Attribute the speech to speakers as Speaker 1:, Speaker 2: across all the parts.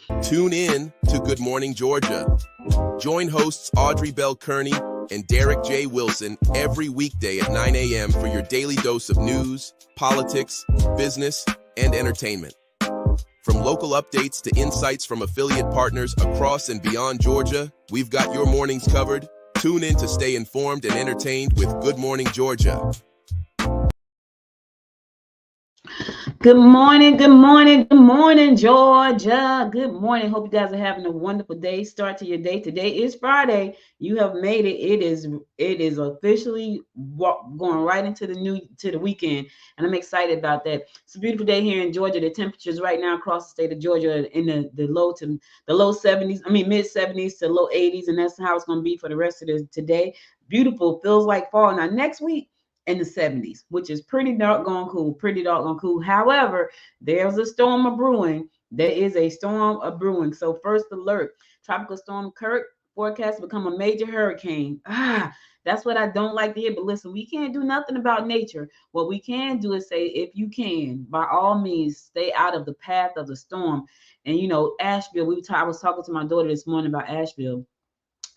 Speaker 1: Tune in to Good Morning Georgia. Join hosts Audrey Bell Kearney and Derek J. Wilson every weekday at 9 a.m. for your daily dose of news, politics, business, and entertainment. From local updates to insights from affiliate partners across and beyond Georgia, we've got your mornings covered. Tune in to stay informed and entertained with Good Morning Georgia.
Speaker 2: Good morning, good morning, good morning, Georgia. Good morning. Hope you guys are having a wonderful day. Start to your day. Today is Friday. You have made it. It is officially going right into the weekend, and I'm excited about that. It's a beautiful day here in Georgia. The temperatures right now across the state of Georgia in the low 70s. I mean mid 70s to low 80s, and that's how it's going to be for the rest of today. Beautiful. Feels like fall. Now next week, in the 70s, which is pretty doggone cool. However, there's a storm a brewing. There is a storm a brewing. So first alert, Tropical Storm Kirk forecast to become a major hurricane. That's what I don't like to hear. But listen, we can't do nothing about nature. What we can do is say, if you can, by all means, stay out of the path of the storm. And Asheville, I was talking to my daughter this morning about Asheville.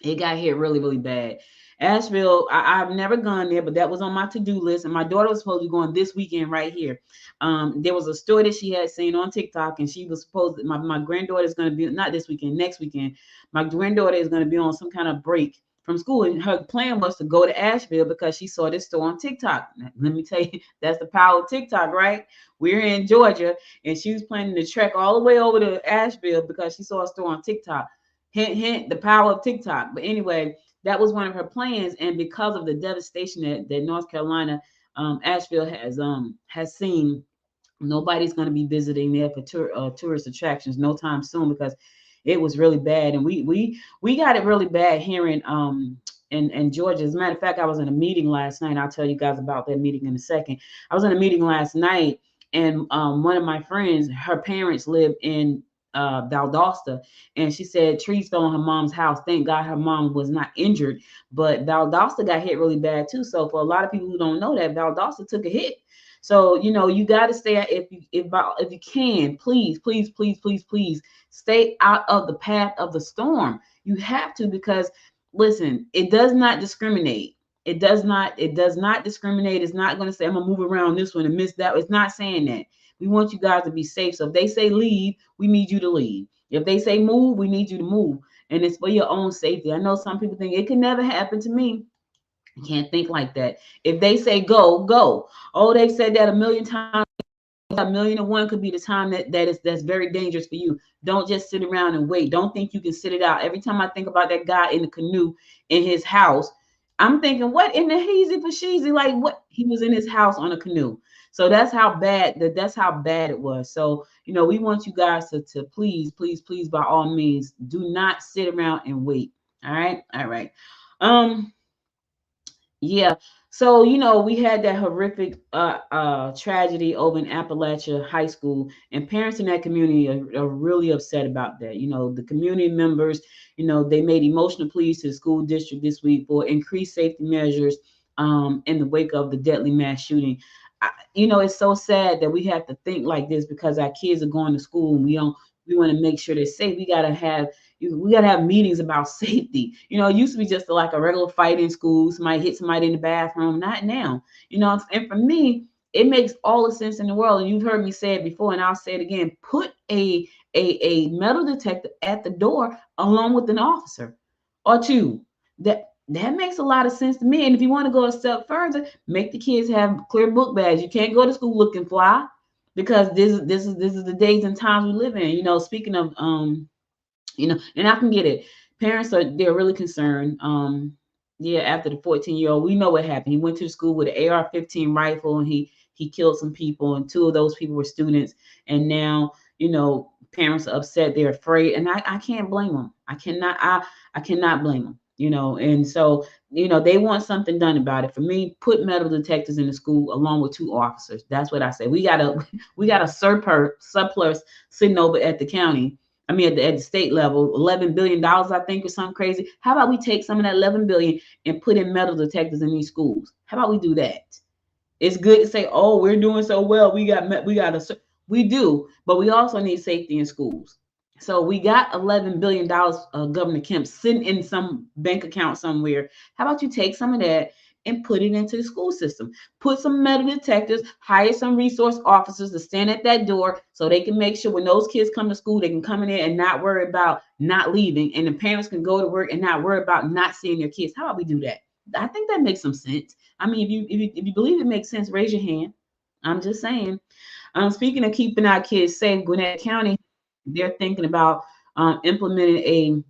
Speaker 2: It got hit really, really bad. Asheville, I've never gone there, but that was on my to-do list. And my daughter was supposed to be going this weekend right here. There was a story that she had seen on TikTok, and she was supposed to, my granddaughter is going to be, not this weekend, next weekend. My granddaughter is going to be on some kind of break from school. And her plan was to go to Asheville because she saw this store on TikTok. Let me tell you, that's the power of TikTok, right? We're in Georgia, and she was planning to trek all the way over to Asheville because she saw a store on TikTok. Hint, hint, the power of TikTok. But anyway, that was one of her plans, and because of the devastation that North Carolina, Asheville has seen, nobody's going to be visiting there for tourist attractions no time soon because it was really bad, and we got it really bad here in Georgia. As a matter of fact, I was in a meeting last night. I'll tell you guys about that meeting in a second. I was in a meeting last night, and one of my friends, her parents live in Valdosta, and she said trees fell on her mom's house. Thank God her mom was not injured, but Valdosta got hit really bad too. So for a lot of people who don't know that, Valdosta took a hit. So you got to stay, if you can, please stay out of the path of the storm. You have to, because listen, it does not discriminate. It does not discriminate. It's not going to say I'm gonna move around this one and miss that. It's not saying that. We want you guys to be safe. So if they say leave, we need you to leave. If they say move, we need you to move. And it's for your own safety. I know some people think it can never happen to me. You can't think like that. If they say go, go. Oh, they've said that a million times. A million and one could be the time that's very dangerous for you. Don't just sit around and wait. Don't think you can sit it out. Every time I think about that guy in the canoe in his house, I'm thinking, what in the heezy for sheezy? Like, what? He was in his house on a canoe. So that's how bad it was. So we want you guys to please, by all means, do not sit around and wait. All right. Yeah. So, we had that horrific tragedy over in Appalachia High School, and parents in that community are really upset about that. The community members, they made emotional pleas to the school district this week for increased safety measures in the wake of the deadly mass shooting. It's so sad that we have to think like this because our kids are going to school and we want to make sure they're safe. We gotta have meetings about safety. It used to be just like a regular fight in school. Somebody hit somebody in the bathroom. Not now. And for me, it makes all the sense in the world. And you've heard me say it before, and I'll say it again. Put a metal detector at the door along with an officer or two. That makes a lot of sense to me. And if you want to go a step further, make the kids have clear book bags. You can't go to school looking fly because this is the days and times we live in. Speaking of and I can get it. They're really concerned. Yeah, after the 14-year-old, we know what happened. He went to school with an AR-15 rifle, and he killed some people, and two of those people were students. And now, parents are upset. They're afraid, and I can't blame them. I cannot blame them. And so they want something done about it. For me, put metal detectors in the school along with two officers. That's what I say. We got a surplus sitting over at the county. I mean, at the state level, $11 billion, I think, or something crazy. How about we take some of that $11 billion and put in metal detectors in these schools? How about we do that? It's good to say, oh, we're doing so well. We do, but we also need safety in schools. So we got $11 billion, Governor Kemp, sitting in some bank account somewhere. How about you take some of that and put it into the school system? Put some metal detectors, hire some resource officers to stand at that door so they can make sure when those kids come to school, they can come in there and not worry about not leaving. And the parents can go to work and not worry about not seeing their kids. How about we do that? I think that makes some sense. I mean, if you believe it makes sense, raise your hand. I'm just saying. Speaking of keeping our kids safe, Gwinnett County, they're thinking about implementing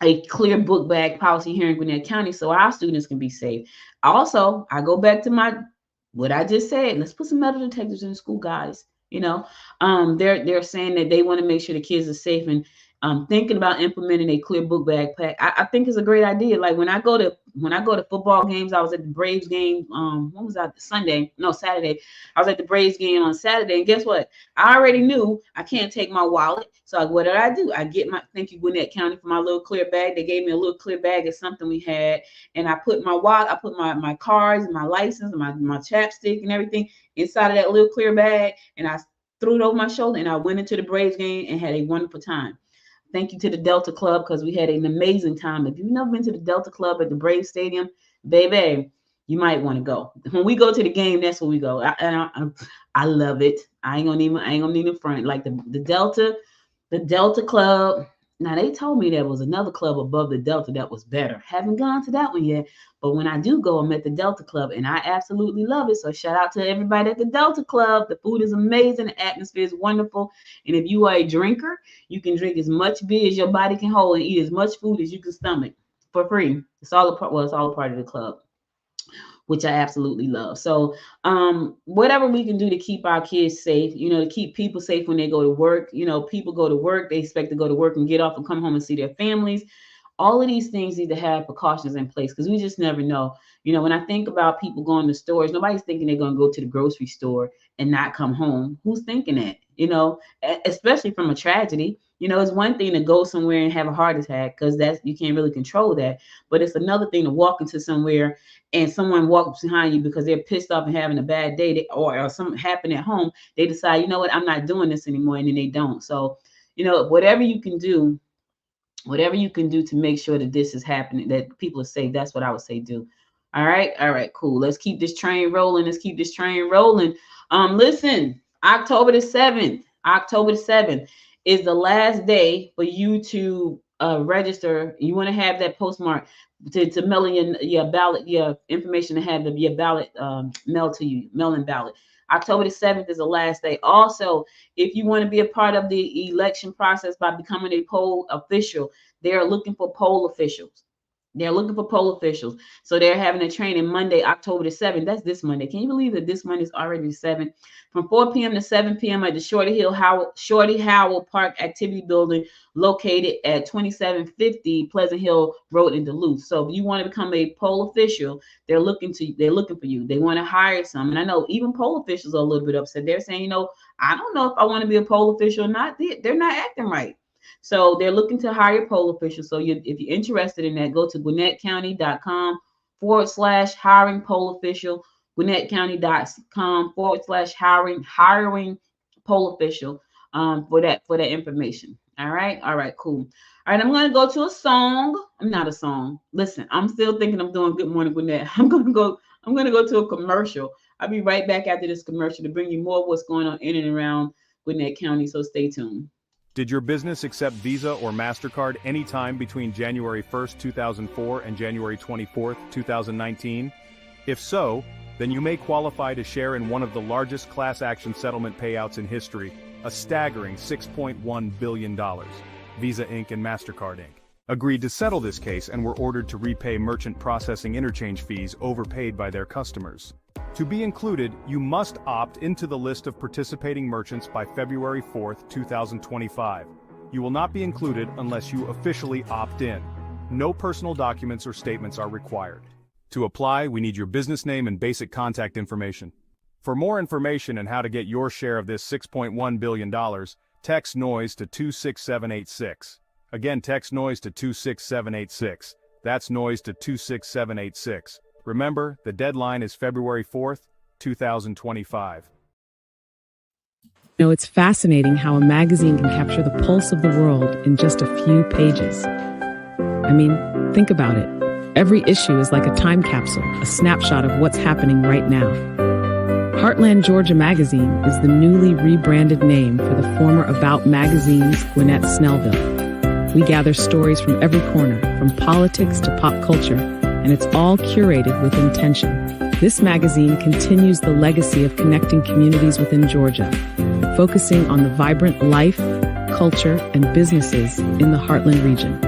Speaker 2: a clear book bag policy here in Gwinnett County so our students can be safe. Also, I go back to what I just said. Let's put some metal detectors in the school, guys. They're saying that they want to make sure the kids are safe, and thinking about implementing a clear book bag pack. I think it's a great idea. Like when I go to football games, I was at the Braves game. When was that? Saturday. I was at the Braves game on Saturday, and guess what? I already knew I can't take my wallet. So what did I do? I get thank you Gwinnett County for my little clear bag. They gave me a little clear bag of something we had, and I put my wallet, I put my cards, my license, my chapstick, and everything inside of that little clear bag, and I threw it over my shoulder, and I went into the Braves game and had a wonderful time. Thank you to the Delta Club because we had an amazing time. If you've never been to the Delta Club at the Brave Stadium, baby, you might want to go. When we go to the game, that's where we go. I love it. I ain't gonna need in front. Like the Delta Club. Now they told me there was another club above the Delta that was better. Haven't gone to that one yet, but when I do go, I'm at the Delta Club, and I absolutely love it. So shout out to everybody at the Delta Club. The food is amazing, the atmosphere is wonderful, and if you are a drinker, you can drink as much beer as your body can hold and eat as much food as you can stomach for free. It's all a part of the club, which I absolutely love. So whatever we can do to keep our kids safe, to keep people safe when they go to work. People go to work, they expect to go to work and get off and come home and see their families. All of these things need to have precautions in place because we just never know. When I think about people going to stores, nobody's thinking they're going to go to the grocery store and not come home. Who's thinking that? Especially from a tragedy. It's one thing to go somewhere and have a heart attack because you can't really control that. But it's another thing to walk into somewhere and someone walks behind you because they're pissed off and having a bad day, or something happened at home. They decide, you know what, I'm not doing this anymore, and then they don't. So, whatever you can do to make sure that this is happening, that people are safe, that's what I would say do. All right, cool. Let's keep this train rolling. Listen, October the 7th is the last day for you to register. You want to have that postmark to mail in your ballot, your information to have your ballot mailed to you, mail-in ballot. October the 7th is the last day. Also, if you want to be a part of the election process by becoming a poll official, they're looking for poll officials. So they're having a training Monday, October the 7th. That's this Monday. Can you believe that this Monday is already the 7th? From 4 p.m. to 7 p.m. at the Shorty Howell Park Activity Building located at 2750 Pleasant Hill Road in Duluth. So if you want to become a poll official, they're looking for you. They want to hire some. And I know even poll officials are a little bit upset. They're saying, I don't know if I want to be a poll official or not. They're not acting right. So they're looking to hire poll officials. So if you're interested in that, go to GwinnettCounty.com/hiring poll official, GwinnettCounty.com/hiring poll official for that information. All right, cool. All right, I'm going to go to a song. I'm not a song. Listen, I'm still thinking I'm doing Good Morning Gwinnett. I'm going to go to a commercial. I'll be right back after this commercial to bring you more of what's going on in and around Gwinnett County. So stay tuned.
Speaker 3: Did your business accept Visa or MasterCard anytime between January 1st, 2004 and January 24th, 2019? If so, then you may qualify to share in one of the largest class action settlement payouts in history, a staggering $6.1 billion. Visa Inc. and MasterCard Inc. agreed to settle this case and were ordered to repay merchant processing interchange fees overpaid by their customers. To be included, you must opt into the list of participating merchants by February 4th, 2025. You will not be included unless you officially opt in. No personal documents or statements are required. To apply, we need your business name and basic contact information. For more information on how to get your share of this $6.1 billion, text NOISE to 26786. Again, text NOISE to 26786. That's NOISE to 26786. Remember, the deadline is February 4th, 2025.
Speaker 4: You know, it's fascinating how a magazine can capture the pulse of the world in just a few pages. I mean, think about it. Every issue is like a time capsule, a snapshot of what's happening right now. Heartland Georgia Magazine is the newly rebranded name for the former About Magazine's Gwinnett Snellville. We gather stories from every corner, from politics to pop culture, and it's all curated with intention. This magazine continues the legacy of connecting communities within Georgia, focusing on the vibrant life, culture, and businesses in the Heartland region.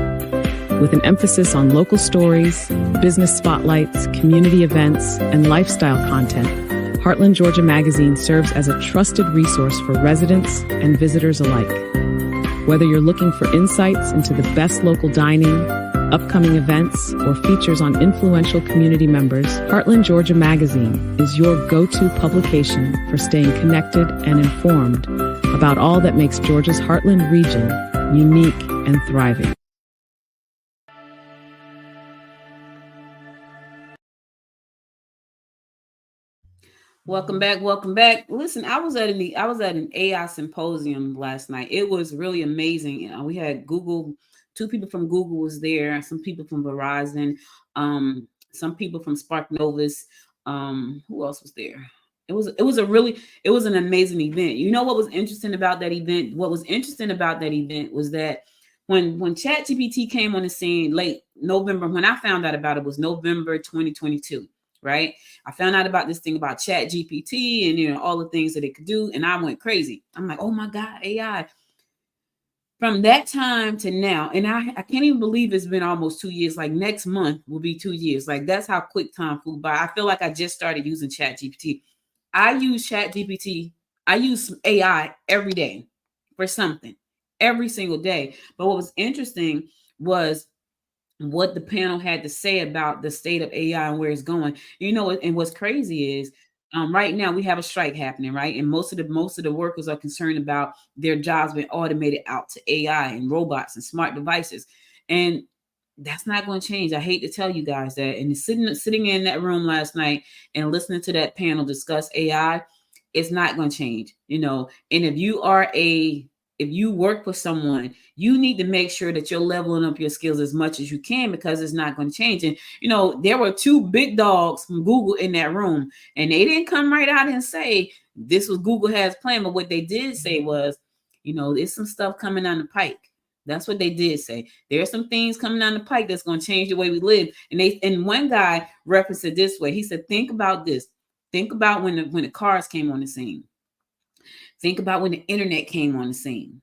Speaker 4: With an emphasis on local stories, business spotlights, community events, and lifestyle content, Heartland Georgia Magazine serves as a trusted resource for residents and visitors alike. Whether you're looking for insights into the best local dining, upcoming events, or features on influential community members, Heartland Georgia Magazine is your go-to publication for staying connected and informed about all that makes Georgia's Heartland region unique and thriving.
Speaker 2: Welcome back. Welcome back. Listen, I was at an AI symposium last night. It was really amazing. We had Google, 2 people from Google was there, some people from Verizon, some people from Spark Novus. Who else was there? It was an amazing event. You know what was interesting about that event? What was interesting about that event was that when ChatGPT came on the scene late November, when I found out about it was November 2022. Right. I found out about this thing about ChatGPT and, you know, all the things that it could do. And I went crazy. I'm like, oh, my God, AI. From that time to now, and I can't even believe it's been almost 2 years. Like next month will be 2 years. Like that's how quick time flew by. I feel like I just started using ChatGPT. I use ChatGPT. I use AI every day for something, every single day. But what was interesting was what the panel had to say about the state of AI and where it's going. You know, and what's crazy is right now we have a strike happening, right? And most of the workers are concerned about their jobs being automated out to AI and robots and smart devices. And that's not going to change. I hate to tell you guys that. And sitting in that room last night and listening to that panel discuss AI, it's not going to change, you know. And if you work for someone, you need to make sure that you're leveling up your skills as much as you can, because it's not going to change. And, you know, there were 2 big dogs from Google in that room, and they didn't come right out and say this was Google has planned. But what they did say was, you know, there's some stuff coming down the pike. That's what they did say. There's some things coming down the pike that's going to change the way we live. And one guy referenced it this way. He said, think about this. Think about when the cars came on the scene. Think about when the internet came on the scene,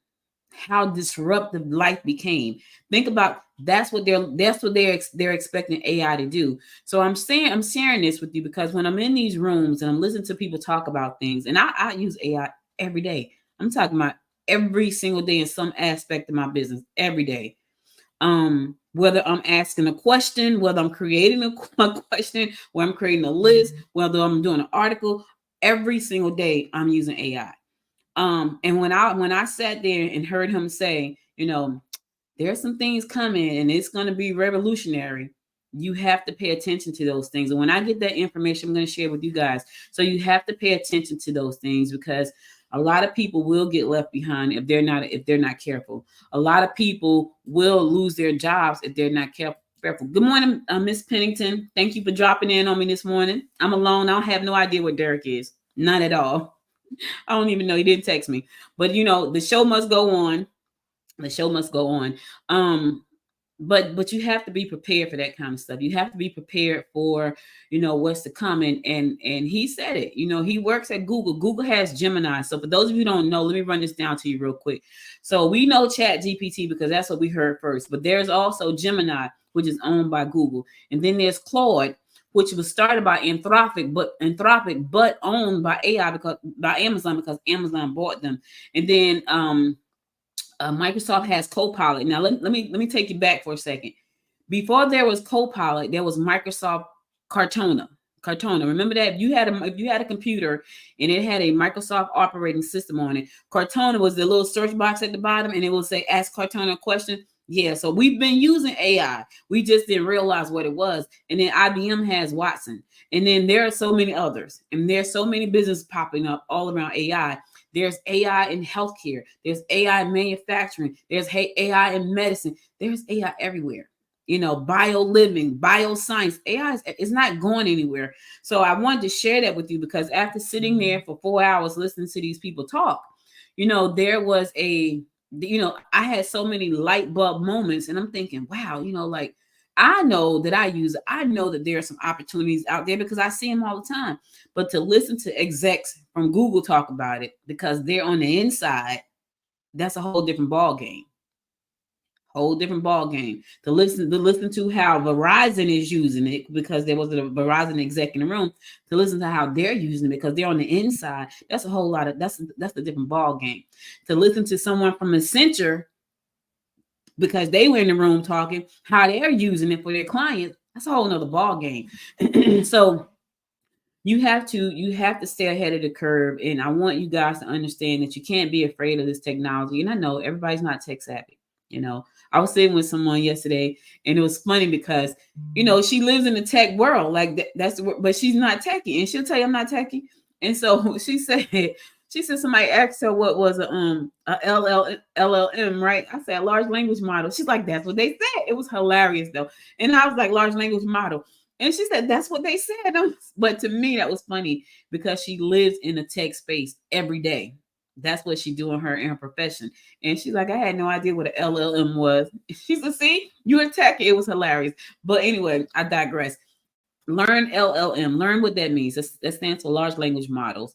Speaker 2: how disruptive life became. Think about that's what they're expecting AI to do. So I'm sharing this with you because when I'm in these rooms and I'm listening to people talk about things, and I use AI every day. I'm talking about every single day in some aspect of my business, every day. Whether I'm asking a question, whether I'm creating a question, whether I'm creating a list, whether I'm doing an article, every single day I'm using AI. And when I sat there and heard him say, you know, there's some things coming and it's going to be revolutionary, you have to pay attention to those things. And when I get that information, I'm going to share with you guys. So you have to pay attention to those things, because a lot of people will get left behind if they're not careful. A lot of people will lose their jobs if they're not careful. Good morning, Miss Pennington. Thank you for dropping in on me this morning. I'm alone. I don't have no idea what Derek is. None at all. I don't even know. He didn't text me. But, you know, the show must go on. The show must go on. But you have to be prepared for that kind of stuff. You have to be prepared for, you know, what's to come. And he said it. You know, he works at Google. Google has Gemini. So for those of you who don't know, let me run this down to you real quick. So we know ChatGPT because that's what we heard first. But there's also Gemini, which is owned by Google. And then there's Claude, which was started by Anthropic, but owned by Amazon because Amazon bought them. And then Microsoft has Copilot. Now let me take you back for a second. Before there was Copilot, there was Microsoft Cortana. Remember that? If you had a computer and it had a Microsoft operating system on it, Cortana was the little search box at the bottom, and it will say, "Ask Cortana a question." Yeah, so we've been using AI. We just didn't realize what it was. And then IBM has Watson. And then there are so many others. And there's so many businesses popping up all around AI There's AI in healthcare. There's AI in manufacturing. There's AI in medicine. There's AI everywhere. You know, bio living, bioscience. AI is not going anywhere. So I wanted to share that with you because after sitting there for 4 hours listening to these people talk, you know, there was I had so many light bulb moments, and I'm thinking, wow, you know, like I know that I know that there are some opportunities out there because I see them all the time. But to listen to execs from Google talk about it because they're on the inside, that's a whole different ball game. Whole different ball game. To listen to how Verizon is using it because there was a Verizon exec in the room. To listen to how they're using it because they're on the inside. That's a whole lot of that's a different ball game. To listen to someone from Accenture because they were in the room talking how they're using it for their clients. That's a whole nother ball game. So you have to stay ahead of the curve. And I want you guys to understand that you can't be afraid of this technology. And I know everybody's not tech savvy. You know, I was sitting with someone yesterday, and it was funny because, you know, she lives in the tech world, like but she's not techie, and she'll tell you I'm not techie. And so she said somebody asked her what was a LLM, right? I said large language model. She's like, that's what they said. It was hilarious though, and I was like, large language model, and she said that's what they said. But to me, that was funny because she lives in the tech space every day. That's what she do in her profession. And she's like, I had no idea what an LLM was. She said, see, you're a techie. It was hilarious. But anyway, I digress. Learn LLM. Learn what that means. That stands for large language models.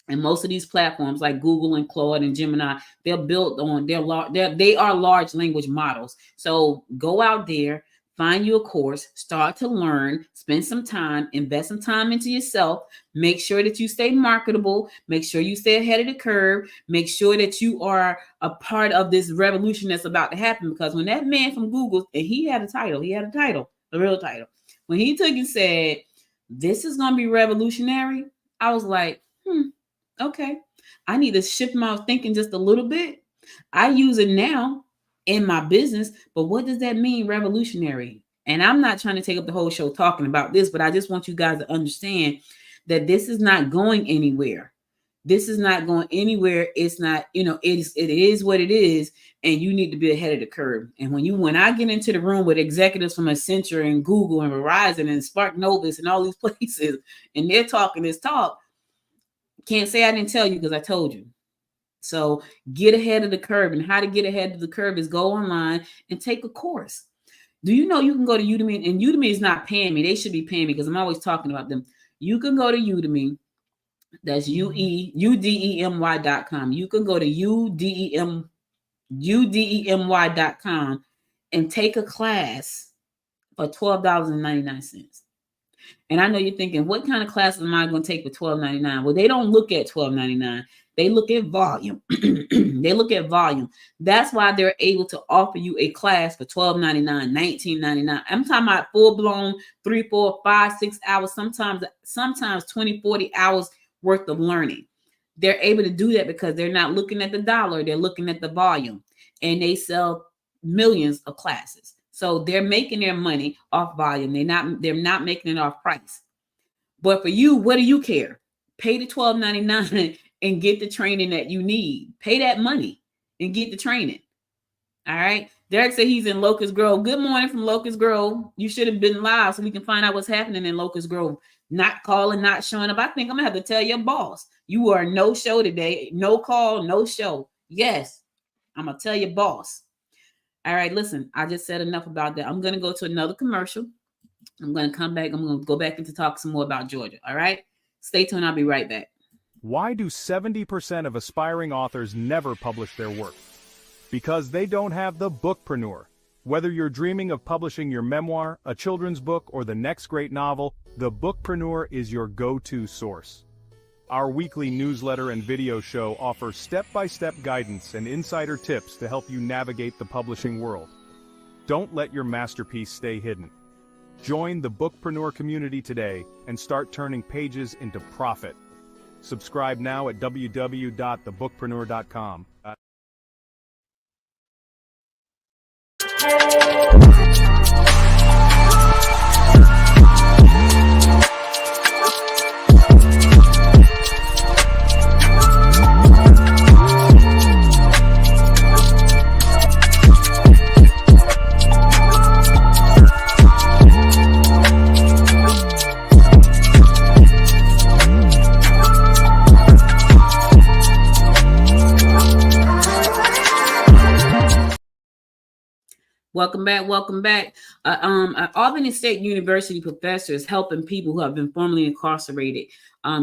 Speaker 2: And most of these platforms like Google and Claude and Gemini, they're built on, they are large language models. So go out there, find you a course, start to learn, spend some time, invest some time into yourself, make sure that you stay marketable, make sure you stay ahead of the curve, make sure that you are a part of this revolution that's about to happen. Because when that man from Google, and he had a real title, when he took and said, this is going to be revolutionary, I was like, okay, I need to shift my thinking just a little bit. I use it now in my business, but what does that mean, revolutionary? And I'm not trying to take up the whole show talking about this, but I just want you guys to understand that this is not going anywhere. This is not going anywhere. It's not, it is what it is, and you need to be ahead of the curve. And when I get into the room with executives from Accenture and Google and Verizon and Spark Novus and all these places, and they're talking this talk, can't say I didn't tell you because I told you. So get ahead of the curve, and how to get ahead of the curve is go online and take a course. Do you know you can go to Udemy, and Udemy is not paying me. They should be paying me because I'm always talking about them. You can go to Udemy. That's udemy.com. You can go to udemy.com and take a class for $12.99. And I know you're thinking, what kind of class am I going to take for $12.99? Well, they don't look at $12.99. They look at volume. They look at volume. That's why they're able to offer you a class for $12.99, $19.99. I'm talking about full-blown 3, 4, 5, 6 hours, sometimes 20, 40 hours worth of learning. They're able to do that because they're not looking at the dollar. They're looking at the volume. And they sell millions of classes. So they're making their money off volume. They're not making it off price. But for you, what do you care? Pay the $12.99 and get the training that you need. Pay that money and get the training. All right. Derek said he's in Locust Grove. Good morning from Locust Grove. You should have been live so we can find out what's happening in Locust Grove. Not calling, not showing up. I think I'm going to have to tell your boss. You are no show today. No call, no show. Yes. I'm going to tell your boss. All right, listen, I just said enough about that. I'm going to go to another commercial. I'm going to come back. I'm going to go back into talk some more about Georgia. All right, stay tuned. I'll be right back.
Speaker 3: Why do 70% of aspiring authors never publish their work? Because they don't have the bookpreneur. Whether you're dreaming of publishing your memoir, a children's book, or the next great novel, the bookpreneur is your go-to source. Our weekly newsletter and video show offer step-by-step guidance and insider tips to help you navigate the publishing world. Don't let your masterpiece stay hidden. Join the Bookpreneur community today and start turning pages into profit. Subscribe now at www.thebookpreneur.com.
Speaker 2: Welcome back. Welcome back. Albany State University professor is helping people who have been formerly incarcerated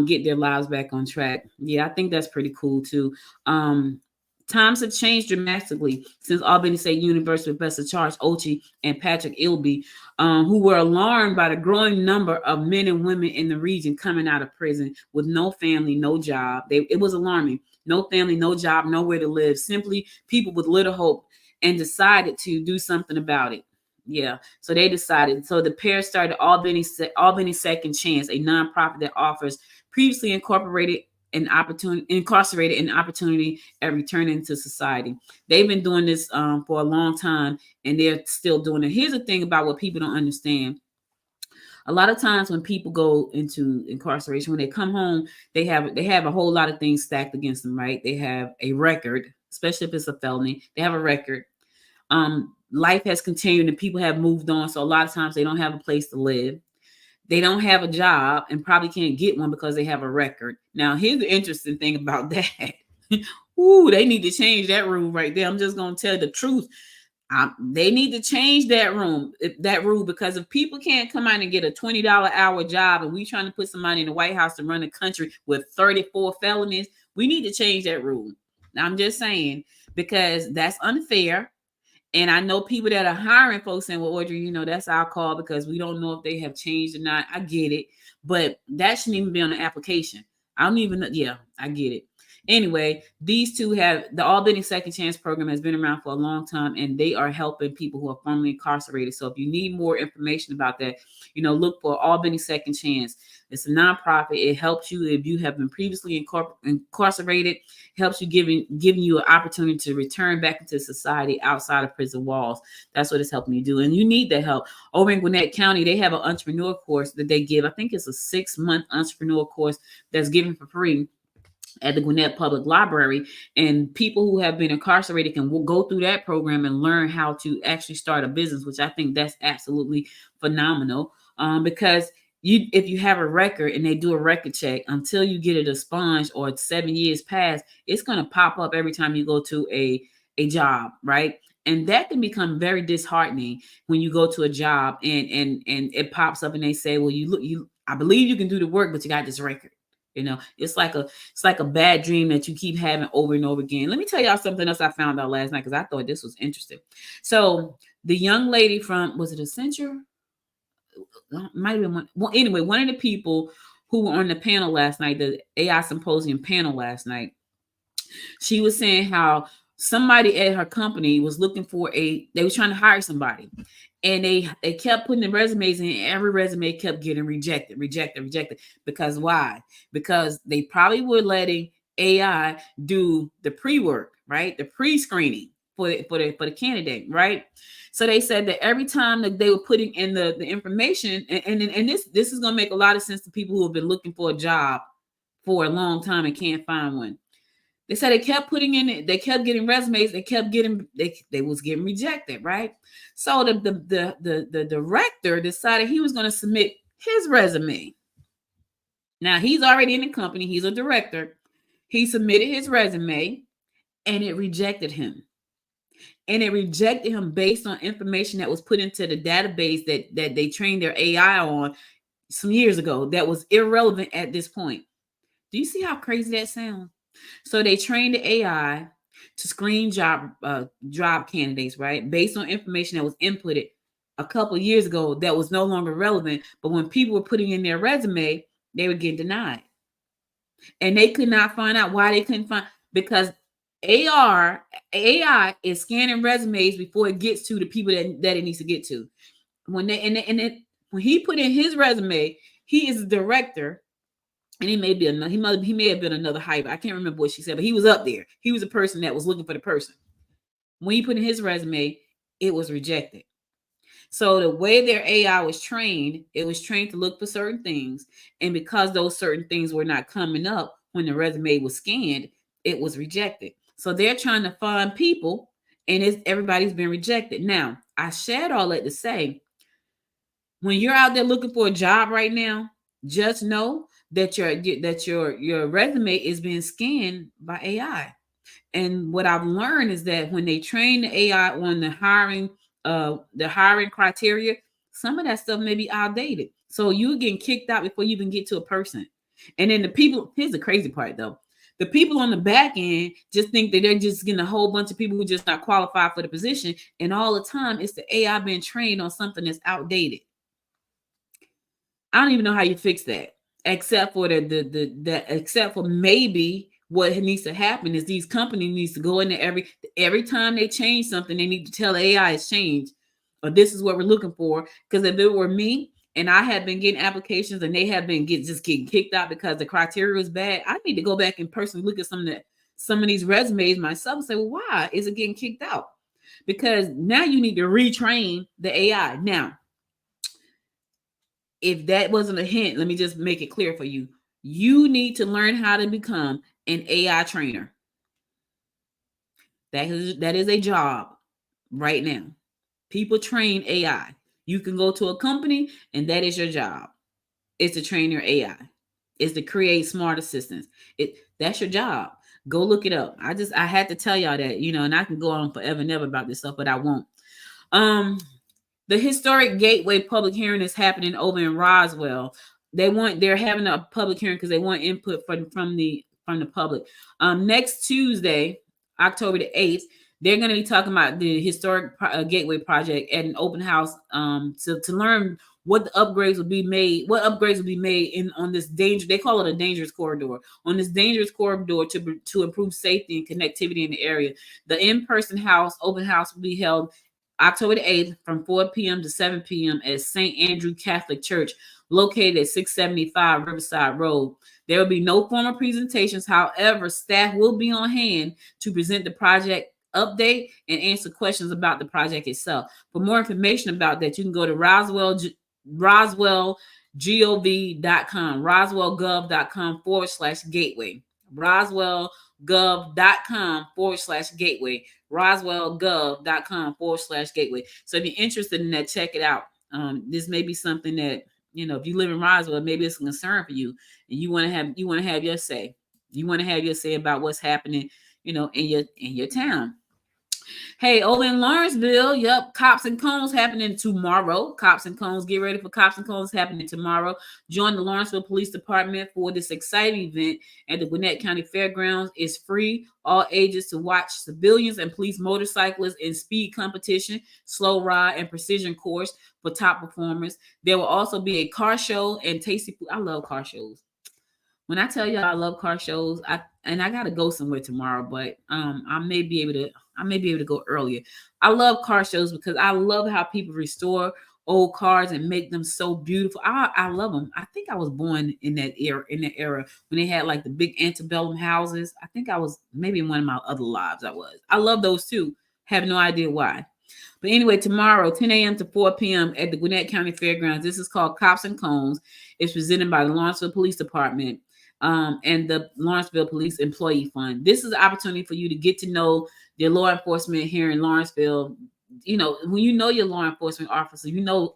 Speaker 2: get their lives back on track. Yeah, I think that's pretty cool too. Times have changed dramatically since Albany State University Professor Charles Ochi and Patrick Ilby, who were alarmed by the growing number of men and women in the region coming out of prison with no family, no job. It was alarming. No family, no job, nowhere to live. Simply people with little hope, and decided to do something about it. Yeah, so they decided. So the pair started Albany Second Chance, a nonprofit that offers previously incarcerated an opportunity at returning to society. They've been doing this for a long time, and they're still doing it. Here's the thing about what people don't understand. A lot of times when people go into incarceration, when they come home, they have a whole lot of things stacked against them, right? They have a record, especially if it's a felony. They have a record. Life has continued and people have moved on. So a lot of times they don't have a place to live. They don't have a job and probably can't get one because they have a record. Now, here's the interesting thing about that. Ooh, they need to change that rule right there. I'm just going to tell the truth. They need to change that rule, because if people can't come out and get a $20 hour job and we trying to put somebody in the White House to run the country with 34 felonies, we need to change that rule. Now, I'm just saying, because that's unfair. And I know people that are hiring folks saying, well, Audrey, that's our call because we don't know if they have changed or not. I get it. But that shouldn't even be on the application. I don't even know. Yeah, I get it. Anyway, these two the Albany Second Chance program has been around for a long time, and they are helping people who are formerly incarcerated. So if you need more information about that, look for Albany Second Chance. It's a nonprofit. It helps you if you have been previously incarcerated. Helps you giving you an opportunity to return back into society outside of prison walls. That's what it's helping you do. And you need that help. Over in Gwinnett County, they have an entrepreneur course that they give. I think it's a 6-month entrepreneur course that's given for free at the Gwinnett Public Library, and people who have been incarcerated can go through that program and learn how to actually start a business, which I think that's absolutely phenomenal. Because if you have a record and they do a record check, until you get it expunged or 7 years pass, it's going to pop up every time you go to a job, right? And that can become very disheartening when you go to a job and it pops up and they say, well, I believe you can do the work, but you got this record. It's like a bad dream that you keep having over and over again. Let me tell y'all something else I found out last night, because I thought this was interesting. So the young lady from, was it Accenture? Might have been one. Well, anyway, one of the people who were on the panel last night, the AI Symposium panel last night, she was saying how somebody at her company was looking for they were trying to hire somebody. And they kept putting the resumes in, and every resume kept getting rejected. Because why? Because they probably were letting AI do the pre-work, right? The pre-screening for the candidate, right? So they said that every time that they were putting in the information, and this is going to make a lot of sense to people who have been looking for a job for a long time and can't find one. They said they kept putting in it. They kept getting resumes. They kept getting. They was getting rejected, right? So the director decided he was going to submit his resume. Now he's already in the company. He's a director. He submitted his resume, and it rejected him. And it rejected him based on information that was put into the database that they trained their AI on some years ago that was irrelevant at this point. Do you see how crazy that sounds? So they trained the AI to screen job candidates, right? Based on information that was inputted a couple of years ago that was no longer relevant. But when people were putting in their resume, they were getting denied. And they could not find out why they couldn't find, because AI is scanning resumes before it gets to the people that it needs to get to. When he put in his resume, he is a director. And he may have been another hype. I can't remember what she said, but he was up there. He was a person that was looking for the person. When he put in his resume, it was rejected. So the way their AI was trained, it was trained to look for certain things. And because those certain things were not coming up when the resume was scanned, it was rejected. So they're trying to find people, and everybody's been rejected. Now, I shared all that to say, when you're out there looking for a job right now, just know that your resume is being scanned by AI. And what I've learned is that when they train the AI on the hiring the hiring criteria, some of that stuff may be outdated. So you're getting kicked out before you even get to a person. And then the people, here's the crazy part though. The people on the back end just think that they're just getting a whole bunch of people who just not qualified for the position. And all the time it's the AI being trained on something that's outdated. I don't even know how you fix that, except for except for maybe what needs to happen is these companies needs to go in there every time they change something, they need to tell AI it's changed, or this is what we're looking for. Because if it were me and I had been getting applications and they have been getting kicked out because the criteria was bad, I need to go back and personally look at some of these resumes myself and say, well, why is it getting kicked out? Because now you need to retrain the AI. Now, if that wasn't a hint, let me just make it clear for you. You need to learn how to become an AI trainer. That is a job right now. People train AI. You can go to a company and that is your job. It's to train your AI. It's to create smart assistants. That's your job. Go look it up. I had to tell y'all that, and I can go on forever and ever about this stuff, but I won't. The historic Gateway public hearing is happening over in Roswell. They're having a public hearing because they want input from the public. Next Tuesday, October the 8th, they're going to be talking about the historic Gateway project at an open house to learn what the upgrades will be made, on this they call it a dangerous corridor, on this dangerous corridor to improve safety and connectivity in the area. The in-person open house will be held October the 8th from 4 p.m. to 7 p.m. at St. Andrew Catholic Church, located at 675 Riverside Road. There will be no formal presentations. However, staff will be on hand to present the project update and answer questions about the project itself. For more information about that, you can go to roswellgov.com, roswellgov.com/gateway, roswellgov.com/gateway, roswellgov.com/gateway. So if you're interested in that, check it out. This may be something that, if you live in Roswell, maybe it's a concern for you, and you want to have your say. You want to have your say about what's happening, in your town. Hey, over in Lawrenceville, Cops and Cones happening tomorrow. Cops and Cones, get ready for Cops and Cones happening tomorrow. Join the Lawrenceville Police Department for this exciting event at the Gwinnett County Fairgrounds. It's free, all ages, to watch civilians and police motorcyclists in speed competition, slow ride, and precision course for top performers. There will also be a car show and tasty food. I love car shows. When I tell y'all I love car shows, I gotta go somewhere tomorrow, but I may be able to go earlier. I love car shows because I love how people restore old cars and make them so beautiful. I love them. I think I was born in that era when they had like the big antebellum houses. I think I was maybe in one of my other lives. I love those too. Have no idea why. But anyway, tomorrow, 10 a.m. to 4 p.m. at the Gwinnett County Fairgrounds. This is called Cops and Cones. It's presented by the Lawrenceville Police Department and the Lawrenceville Police Employee Fund. This is an opportunity for you to get to know the law enforcement here in Lawrenceville. When you know your law enforcement officer,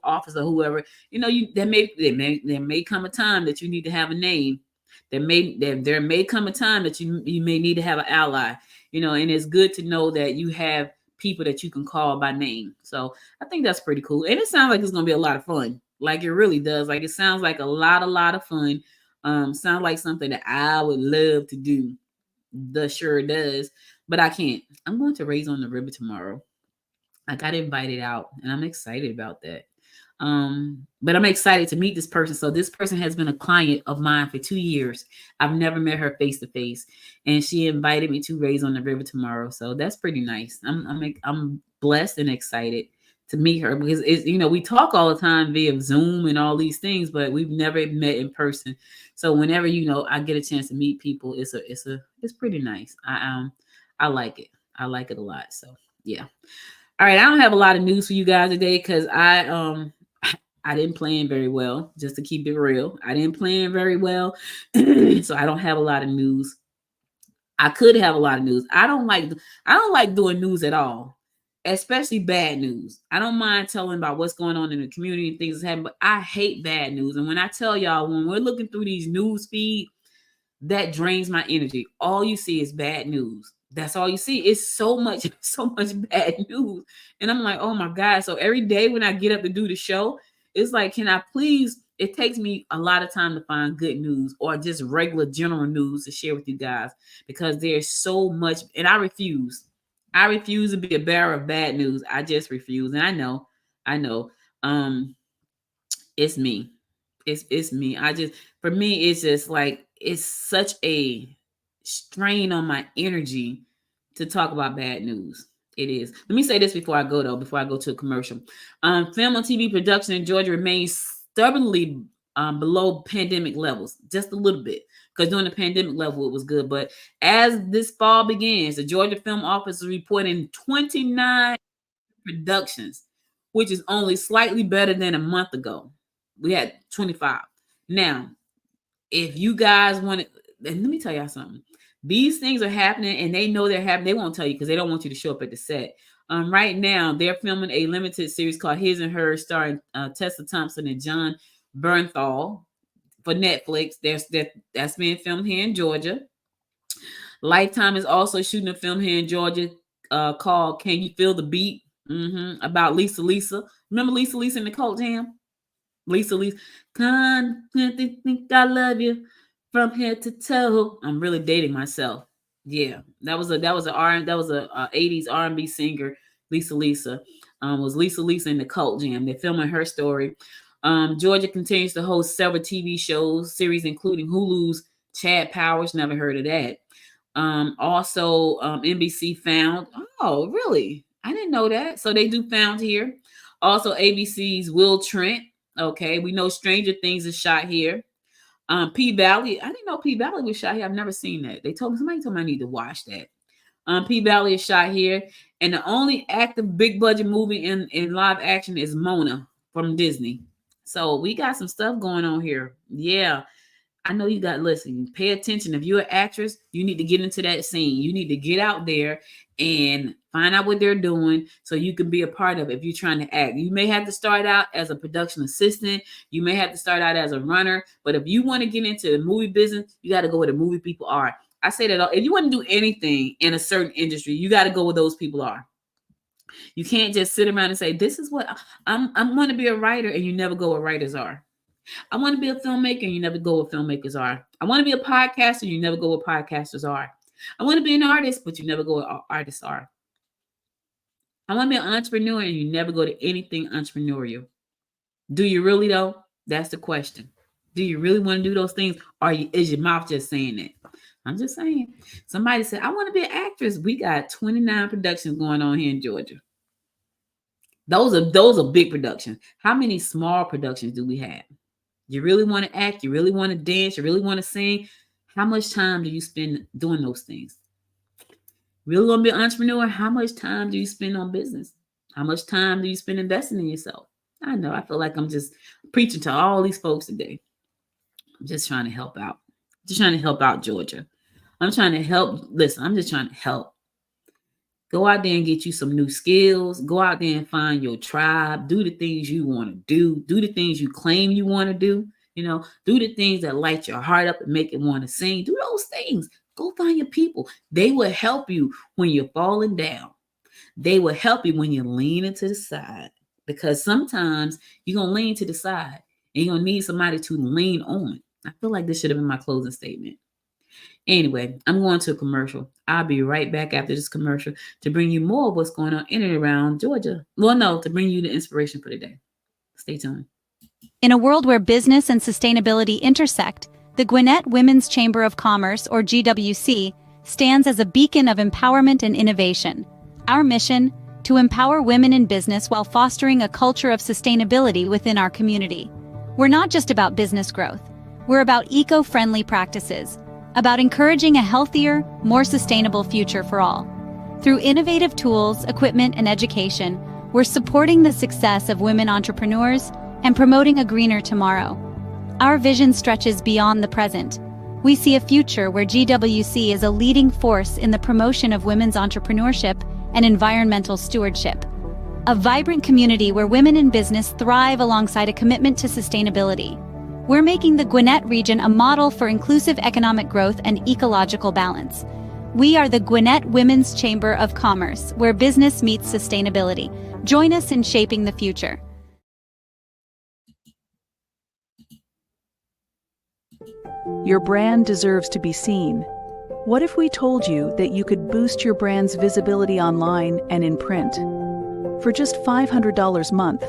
Speaker 2: officer, whoever, there may come a time that you need to have a name. There may come a time that you may need to have an ally, and it's good to know that you have people that you can call by name. So I think that's pretty cool. And it sounds like it's going to be a lot of fun. Like it really does. Like it sounds like a lot of fun. Sounds like something that I would love to do. Sure does, but I can't. I'm going to Raise on the River tomorrow. I got invited out and I'm excited about that. But I'm excited to meet this person. So this person has been a client of mine for 2 years. I've never met her face to face, and she invited me to Raise on the River tomorrow. So that's pretty nice. I'm blessed and excited to meet her because it's, we talk all the time via Zoom and all these things, but we've never met in person. So whenever, I get a chance to meet people, it's pretty nice. I like it. I like it a lot. So yeah. All right. I don't have a lot of news for you guys today because I didn't plan very well, just to keep it real. I didn't plan very well. So I don't have a lot of news. I could have a lot of news. I don't like doing news at all, especially bad news. I don't mind telling about what's going on in the community and things that's happening, but I hate bad news. And when I tell y'all, when we're looking through these news feed, that drains my energy. All you see is bad news. That's all you see. It's so much bad news. And I'm like, oh my God. So every day when I get up to do the show, it's like, can I please, it takes me a lot of time to find good news or just regular general news to share with you guys, because there's so much, and I refuse to be a bearer of bad news. I just refuse. And I know, it's me. It's me. For me, it's just like, it's such a strain on my energy to talk about bad news. It is. Let me say this before I go to a commercial. Film and TV production in Georgia remains stubbornly below pandemic levels, just a little bit, because during the pandemic level it was good. But as this fall begins, the Georgia Film Office is reporting 29 productions, which is only slightly better than a month ago. We had 25. Now, if you guys want it, and let me tell y'all something. These things are happening, and they know they're happening. They won't tell you because they don't want you to show up at the set. Right now, they're filming a limited series called His and Hers, starring Tessa Thompson and John Bernthal for Netflix. That's being filmed here in Georgia. Lifetime is also shooting a film here in Georgia called Can You Feel the Beat? About Lisa. Remember Lisa in the Cult Jam? Lisa, think I love you from head to toe. I'm really dating myself. Yeah, that was a 80s R&B singer. Lisa was Lisa in the Cult Jam. They're filming her story. Georgia continues to host several TV series, including Hulu's Chad Powers. Never heard of that. Also, NBC Found. Oh, really? I didn't know that. So they do Found here. Also, ABC's Will Trent. Okay, we know Stranger Things is shot here. P-Valley. I didn't know P-Valley was shot here. I've never seen that. Somebody told me I need to watch that. P-Valley is shot here. And the only active big budget movie in live action is Mona from Disney. So we got some stuff going on here. Yeah. I know you got, listen, pay attention. If you're an actress, you need to get into that scene. You need to get out there and find out what they're doing so you can be a part of it if you're trying to act. You may have to start out as a production assistant. You may have to start out as a runner. But if you want to get into the movie business, you got to go where the movie people are. I say that if you want to do anything in a certain industry, you got to go where those people are. You can't just sit around and say, this is what I'm going to be a writer, and you never go where writers are. I want to be a filmmaker, and you never go where filmmakers are. I want to be a podcaster, you never go where podcasters are. I want to be an artist, but you never go where artists are. I want to be an entrepreneur, and you never go to anything entrepreneurial. Do you really, though? That's the question. Do you really want to do those things, or is your mouth just saying that? I'm just saying. Somebody said, I want to be an actress. We got 29 productions going on here in Georgia. Those are big productions. How many small productions do we have? You really want to act? You really want to dance? You really want to sing? How much time do you spend doing those things? Really want to be an entrepreneur? How much time do you spend on business? How much time do you spend investing in yourself? I know. I feel like I'm just preaching to all these folks today. I'm just trying to help out. Just trying to help out Georgia. I'm trying to help. Listen, I'm just trying to help. Go out there and get you some new skills. Go out there and find your tribe. Do the things you want to do. Do the things you claim you want to do. You know, do the things that light your heart up and make it want to sing. Do those things. Go find your people. They will help you when you're falling down. They will help you when you're leaning to the side. Because sometimes you're going to lean to the side and you're going to need somebody to lean on. I feel like this should have been my closing statement. Anyway, I'm going to a commercial. I'll be right back after this commercial to bring you more of what's going on in and around Georgia. Well, no, to bring you the inspiration for the day. Stay tuned.
Speaker 5: In a world where business and sustainability intersect, the Gwinnett Women's Chamber of Commerce, or GWC, stands as a beacon of empowerment and innovation. Our mission: to empower women in business while fostering a culture of sustainability within our community. We're not just about business growth. We're about eco-friendly practices, about encouraging a healthier, more sustainable future for all. Through innovative tools, equipment, and education, we're supporting the success of women entrepreneurs and promoting a greener tomorrow. Our vision stretches beyond the present. We see a future where GWC is a leading force in the promotion of women's entrepreneurship and environmental stewardship. A vibrant community where women in business thrive alongside a commitment to sustainability. We're making the Gwinnett region a model for inclusive economic growth and ecological balance. We are the Gwinnett Women's Chamber of Commerce, where business meets sustainability. Join us in shaping the future.
Speaker 6: Your brand deserves to be seen. What if we told you that you could boost your brand's visibility online and in print? For just $500 a month.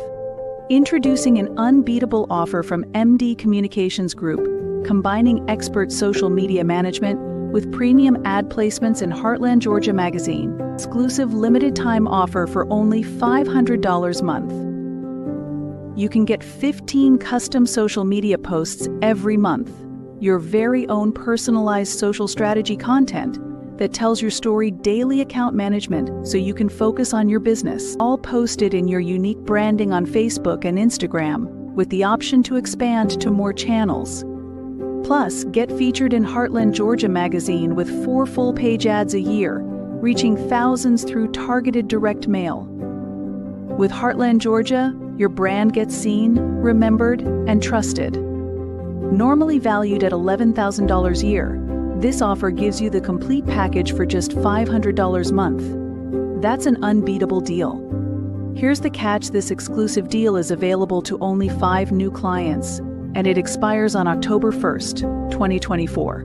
Speaker 6: Introducing an unbeatable offer from MD Communications Group, combining expert social media management with premium ad placements in Heartland, Georgia magazine. Exclusive limited-time offer for only $500 a month. You can get 15 custom social media posts every month. Your very own personalized social strategy content that tells your story, daily account management so you can focus on your business, all posted in your unique branding on Facebook and Instagram, with the option to expand to more channels. Plus, get featured in Heartland, Georgia magazine with 4 full-page ads a year, reaching thousands through targeted direct mail. With Heartland, Georgia, your brand gets seen, remembered, and trusted. Normally valued at $11,000 a year, this offer gives you the complete package for just $500 a month. That's an unbeatable deal. Here's the catch: this exclusive deal is available to only 5 new clients, and it expires on October 1st, 2024.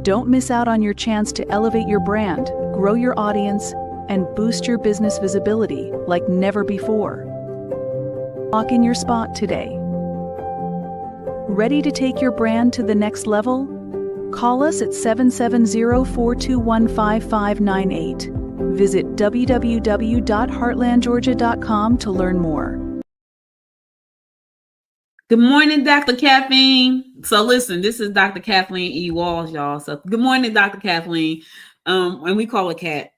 Speaker 6: Don't miss out on your chance to elevate your brand, grow your audience, and boost your business visibility like never before. Lock in your spot today. Ready to take your brand to the next level? Call us at 770-421-5598. Visit www.heartlandgeorgia.com to learn more.
Speaker 2: Good morning, Dr. Kathleen. So listen, this is Dr. Kathleen E. Walls, y'all. So good morning, Dr. Kathleen. And we call her Kat.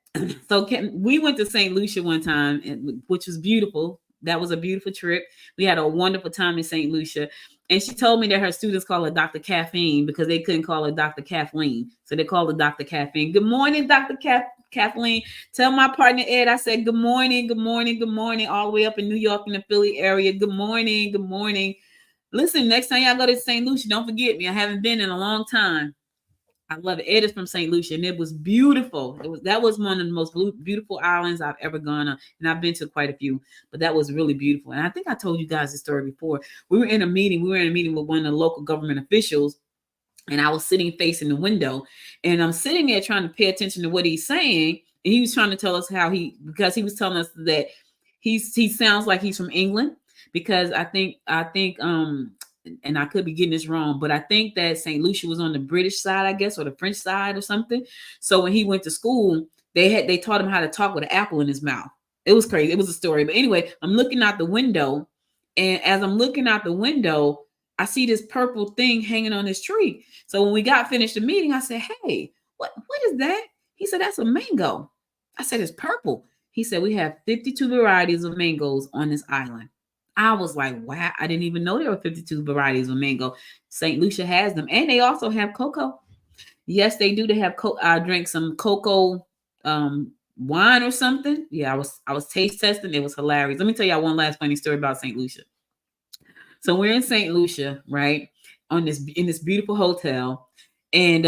Speaker 2: So we went to St. Lucia one time, which was beautiful. That was a beautiful trip. We had a wonderful time in St. Lucia. And she told me that her students call her Dr. Caffeine because they couldn't call her Dr. Kathleen. So they called her Dr. Caffeine. Good morning, Dr. Kathleen. Tell my partner, Ed, I said, good morning, good morning, good morning, all the way up in New York in the Philly area. Good morning, good morning. Listen, next time y'all go to St. Lucia, don't forget me. I haven't been in a long time. I love it. Ed is from St. Lucia, and it was beautiful. That was one of the most beautiful islands I've ever gone on, and I've been to quite a few, but that was really beautiful. And I think I told you guys this story before. We were in a meeting with one of the local government officials, and I was sitting facing the window, and I'm sitting there trying to pay attention to what he's saying, and he was trying to tell us because he was telling us that he sounds like he's from England, because I think and I could be getting this wrong, but I think that St. Lucia was on the British side, I guess, or the French side or something. So when he went to school, they taught him how to talk with an apple in his mouth. It was crazy. It was a story. But anyway, I'm looking out the window, and as I'm looking out the window, I see this purple thing hanging on this tree. So when we got finished the meeting, I said, hey, what is that? He said, that's a mango. I said, it's purple. He said, we have 52 varieties of mangoes on this island. I was like, wow, I didn't even know there were 52 varieties of mango. St. Lucia has them. And they also have cocoa. Yes, they do. They have I drank some cocoa wine or something. Yeah, I was taste testing. It was hilarious. Let me tell y'all one last funny story about St. Lucia. So we're in St. Lucia, right? In this beautiful hotel. And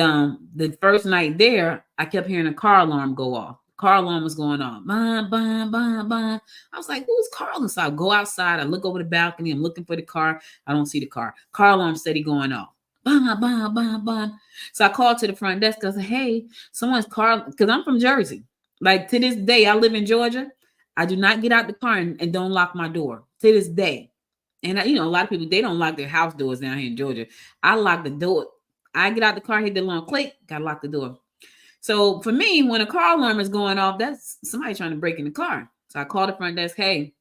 Speaker 2: the first night there, I kept hearing a car alarm go off. Car alarm was going on. Bah, bah, bah, bah. I was like, who's calling? So I go outside. I look over the balcony. I'm looking for the car. I don't see the car. Car alarm steady going off. Bah, bah, bah, bah. So I called to the front desk. I said, hey, someone's car, because I'm from Jersey. Like to this day, I live in Georgia. I do not get out the car and don't lock my door to this day. And a lot of people, they don't lock their house doors down here in Georgia. I lock the door. I get out the car, hit the alarm, click, gotta lock the door. So for me, when a car alarm is going off, that's somebody trying to break in the car. So I called the front desk, hey,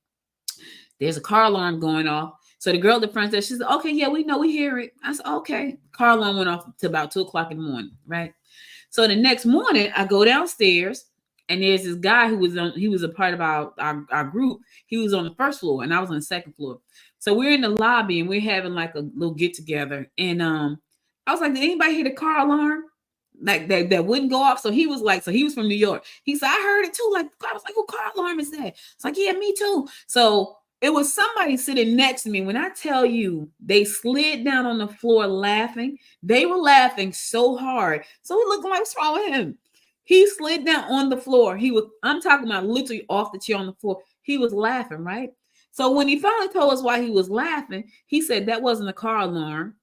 Speaker 2: there's a car alarm going off. So the girl at the front desk, she said, okay, yeah, we know, we hear it. I said, okay. Car alarm went off to about 2:00 in the morning, right? So the next morning, I go downstairs, and there's this guy he was a part of our group. He was on the first floor, and I was on the second floor. So we're in the lobby, and we're having like a little get together. And I was like, did anybody hear the car alarm? Like that wouldn't go off. So he was from New York. He said, I heard it too. Like, I was like, what car alarm is that? It's like, yeah, me too. So it was somebody sitting next to me. When I tell you, they slid down on the floor laughing. They were laughing so hard. So we looked like, what's wrong with him? He slid down on the floor. I'm talking about literally off the chair on the floor. He was laughing, right? So when he finally told us why he was laughing, he said that wasn't a car alarm.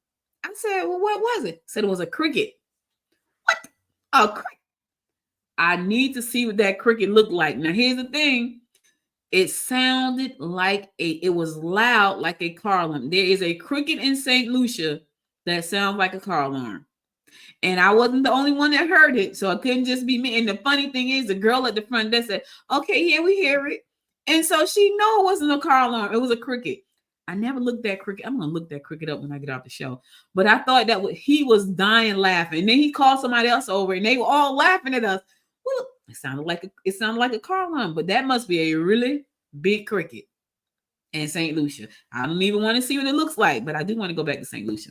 Speaker 2: I said, well, what was it? He said it was a cricket. What? A cricket? I need to see what that cricket looked like. Now, here's the thing. It sounded like it was loud like a car alarm. There is a cricket in St. Lucia that sounds like a car alarm. And I wasn't the only one that heard it. So it couldn't just be me. And the funny thing is, the girl at the front desk said, okay, yeah, we hear it. And so she knew it wasn't a car alarm. It was a cricket. I never looked that cricket. I'm going to look that cricket up when I get off the show. But I thought that he was dying laughing. And then he called somebody else over and they were all laughing at us. Well, it sounded like a car alarm, but that must be a really big cricket in St. Lucia. I don't even want to see what it looks like, but I do want to go back to St. Lucia.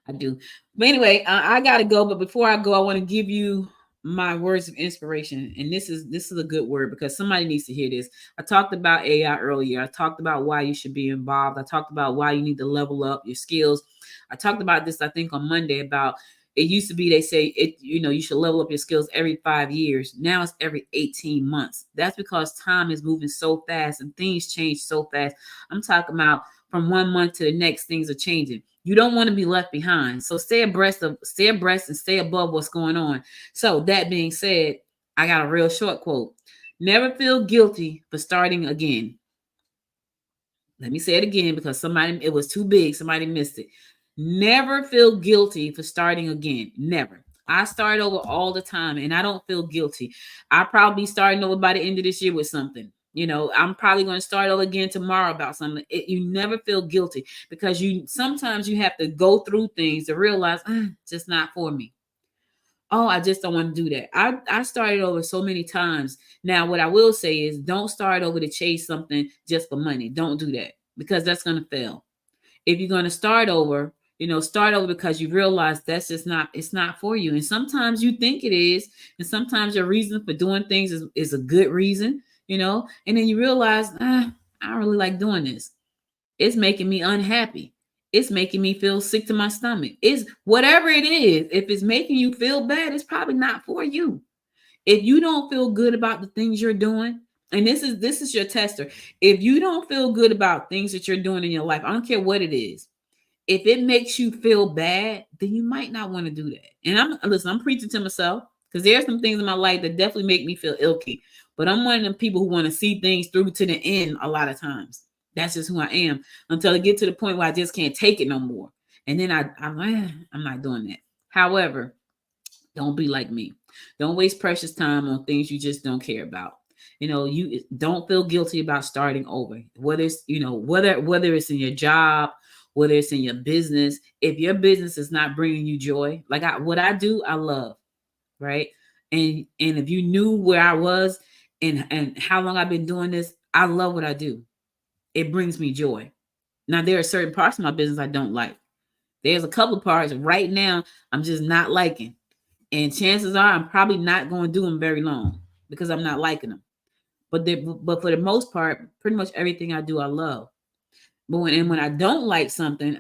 Speaker 2: I do. But anyway, I got to go. But before I go, I want to give you my words of inspiration. And this is a good word because somebody needs to hear this. I talked about AI earlier. I talked about why you should be involved. I talked about why you need to level up your skills. I talked about this, I think, on Monday about it used to be they say you should level up your skills every 5 years. Now it's every 18 months. That's because time is moving so fast and things change so fast. I'm talking about from 1 month to the next, things are changing. You don't want to be left behind. So stay abreast and stay above what's going on. So that being said, I got a real short quote. Never feel guilty for starting again. Let me say it again because it was too big. Somebody missed it. Never feel guilty for starting again. Never. I start over all the time and I don't feel guilty. I'll probably be starting over by the end of this year with something. I'm probably going to start over again tomorrow about something. You never feel guilty because sometimes you have to go through things to realize it's just not for me. Oh, I just don't want to do that. I started over so many times. Now, what I will say is don't start over to chase something just for money. Don't do that because that's going to fail. If you're going to start over, start over because you realize it's not for you. And sometimes you think it is. And sometimes your reason for doing things is a good reason. And then you realize, I don't really like doing this. It's making me unhappy. It's making me feel sick to my stomach. It's whatever it is. If it's making you feel bad, it's probably not for you. If you don't feel good about the things you're doing, and this is your tester. If you don't feel good about things that you're doing in your life, I don't care what it is. If it makes you feel bad, then you might not want to do that. And I'm preaching to myself because there are some things in my life that definitely make me feel icky. But I'm one of them people who want to see things through to the end a lot of times. That's just who I am until I get to the point where I just can't take it no more. And then I'm not doing that. However, don't be like me. Don't waste precious time on things you just don't care about. You don't feel guilty about starting over. Whether it's, whether it's in your job, whether it's in your business. If your business is not bringing you joy, like what I do, I love, right? And if you knew where I was and how long I've been doing this, I love what I do. It brings me joy. Now, there are certain parts of my business I don't like. There's a couple of parts right now I'm just not liking. And chances are I'm probably not going to do them very long because I'm not liking them. But for the most part, pretty much everything I do, I love. But when I don't like something,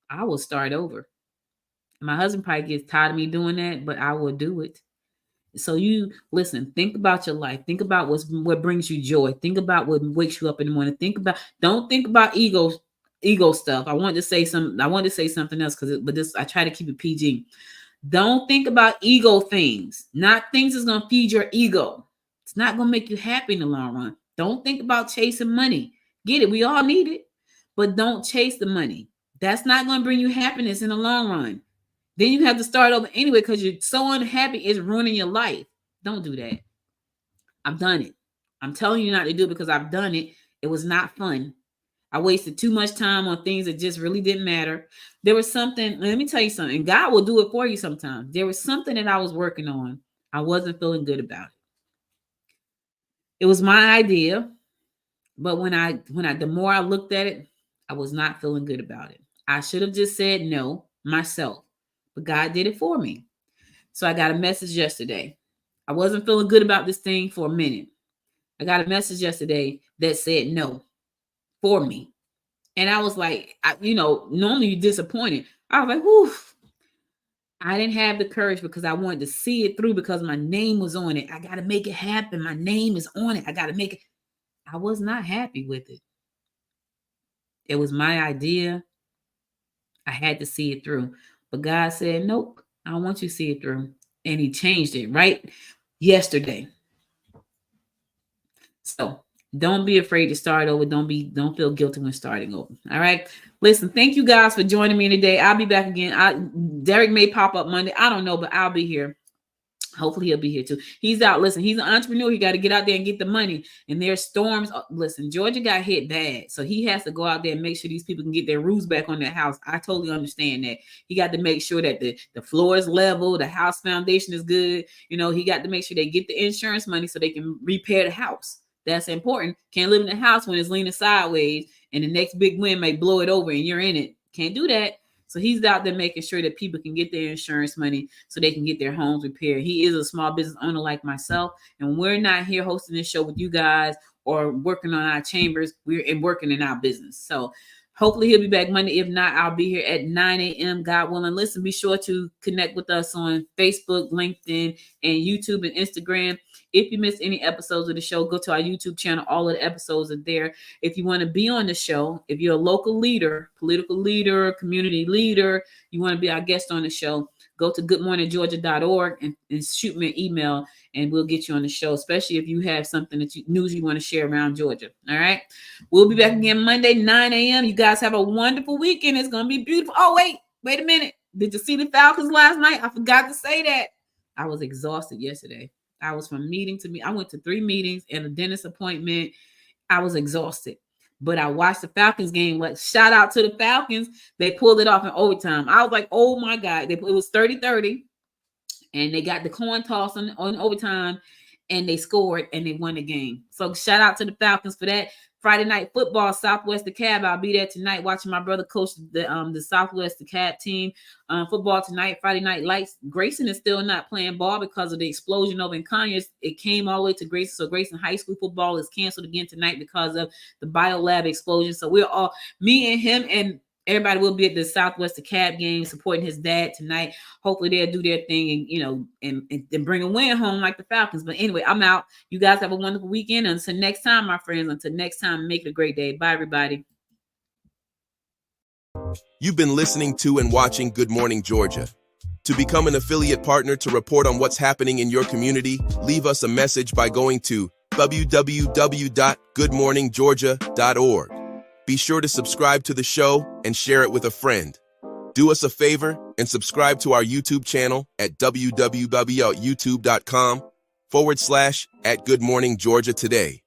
Speaker 2: I will start over. My husband probably gets tired of me doing that, but I will do it. So you listen, think about your life. Think about what brings you joy. Think about what wakes you up in the morning. Don't think about ego stuff. I wanted to say something else but I try to keep it PG. Don't think about ego things, not things that's going to feed your ego. It's not going to make you happy in the long run. Don't think about chasing money. Get it? We all need it, but don't chase the money. That's not going to bring you happiness in the long run. Then you have to start over anyway because you're so unhappy it's ruining your life. Don't do that. I've done it. I'm telling you not to do it because I've done it. It was not fun. I wasted too much time on things that just really didn't matter. There was something, let me tell you something. God will do it for you sometimes. There was something that I was working on. I wasn't feeling good about it. It was my idea, but the more I looked at it, I was not feeling good about it. I should have just said no myself. But God did it for me. So I got a message yesterday. I wasn't feeling good about this thing for a minute. I got a message yesterday that said no for me. And I was like, normally you're disappointed. I was like, whoo. I didn't have the courage because I wanted to see it through because my name was on it. I got to make it happen. My name is on it. I got to make it. I was not happy with it. It was my idea. I had to see it through. But God said, nope, I don't want you to see it through. And he changed it right yesterday. So don't be afraid to start over. Don't feel guilty when starting over. All right. Listen, thank you guys for joining me today. I'll be back again. Derek may pop up Monday. I don't know, but I'll be here. Hopefully he'll be here too. He's out. Listen, he's an entrepreneur. He got to get out there and get the money. And there's storms. Listen, Georgia got hit bad. So he has to go out there and make sure these people can get their roofs back on their house. I totally understand that. He got to make sure that the floor is level, the house foundation is good. You know, he got to make sure they get the insurance money so they can repair the house. That's important. Can't live in the house when it's leaning sideways and the next big wind may blow it over and you're in it. Can't do that. So he's out there making sure that people can get their insurance money so they can get their homes repaired. He is a small business owner like myself. And we're not here hosting this show with you guys or working on our chambers. We're working in our business. So hopefully he'll be back Monday. If not, I'll be here at 9 a.m. God willing. Listen, be sure to connect with us on Facebook, LinkedIn, and YouTube and Instagram. If you missed any episodes of the show, go to our YouTube channel. All of the episodes are there. If you want to be on the show, if you're a local leader, political leader, community leader, you want to be our guest on the show, go to goodmorninggeorgia.org and shoot me an email and we'll get you on the show, especially if you have something news you want to share around Georgia. All right. We'll be back again Monday, 9 a.m. You guys have a wonderful weekend. It's going to be beautiful. Oh, wait a minute. Did you see the Falcons last night? I forgot to say that. I was exhausted yesterday. I was from meeting to meeting. I went to 3 meetings and a dentist appointment. I was exhausted. But I watched the Falcons game. Like, shout out to the Falcons. They pulled it off in overtime. I was like, oh my God. It was 30-30. And they got the coin toss on overtime. And they scored and they won the game. So shout out to the Falcons for that. Friday night football, Southwest DeKalb. I'll be there tonight watching my brother coach the Southwest DeKalb team. Football tonight, Friday night lights. Grayson is still not playing ball because of the explosion over in Conyers. It came all the way to Grayson. So Grayson High School football is canceled again tonight because of the biolab explosion. So we're all, me and him and everybody will be at the Southwest DeKalb game supporting his dad tonight. Hopefully they'll do their thing and, you know, and bring a win home like the Falcons. But anyway, I'm out. You guys have a wonderful weekend. Until next time, my friends, until next time, make it a great day. Bye, everybody.
Speaker 1: You've been listening to and watching Good Morning Georgia. To become an affiliate partner to report on what's happening in your community, leave us a message by going to www.goodmorninggeorgia.org. Be sure to subscribe to the show and share it with a friend. Do us a favor and subscribe to our YouTube channel at www.youtube.com/@Good Morning Georgia today.